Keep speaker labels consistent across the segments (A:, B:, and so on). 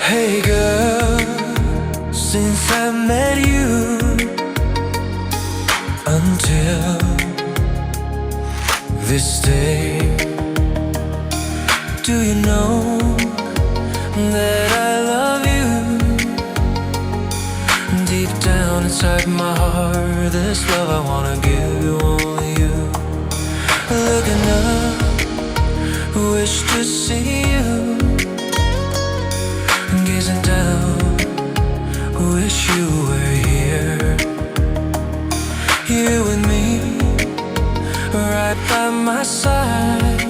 A: Hey girl, since I met you, until this day, do you know that I love you? Deep down inside my heart, this love I wanna give you, only you. Looking up, wish to see you. Gazing down, wish you were here. You and me, right by my side,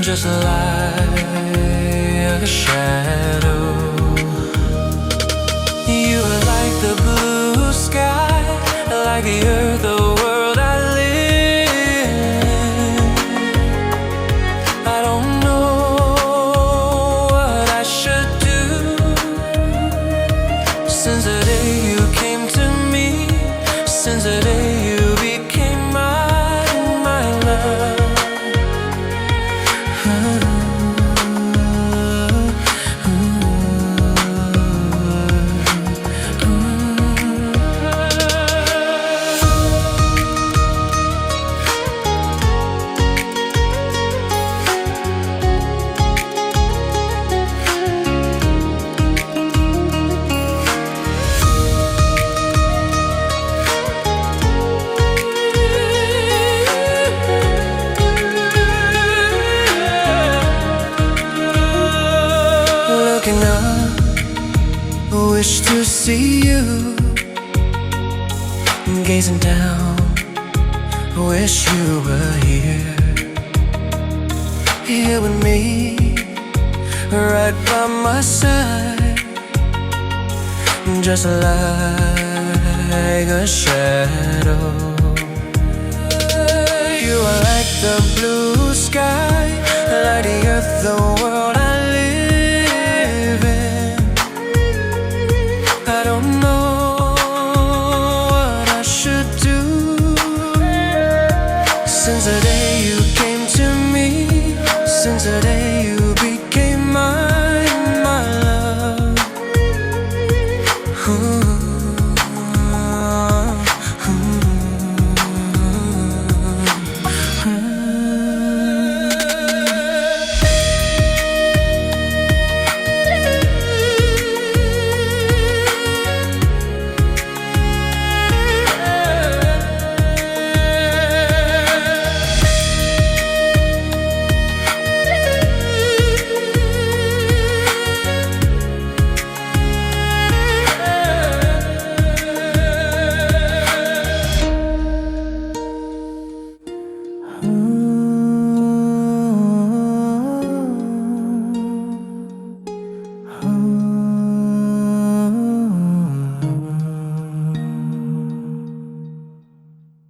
A: just like a shadow. You are like the blue sky, like the earth, the world I live in. I don't know what I should do, since the day you came to me, since the day you became my love. Looking up, wish to see you. Gazing down, wish you were here. Here with me, right by my side, just like a shadow. You are like the blue sky, like the earth, the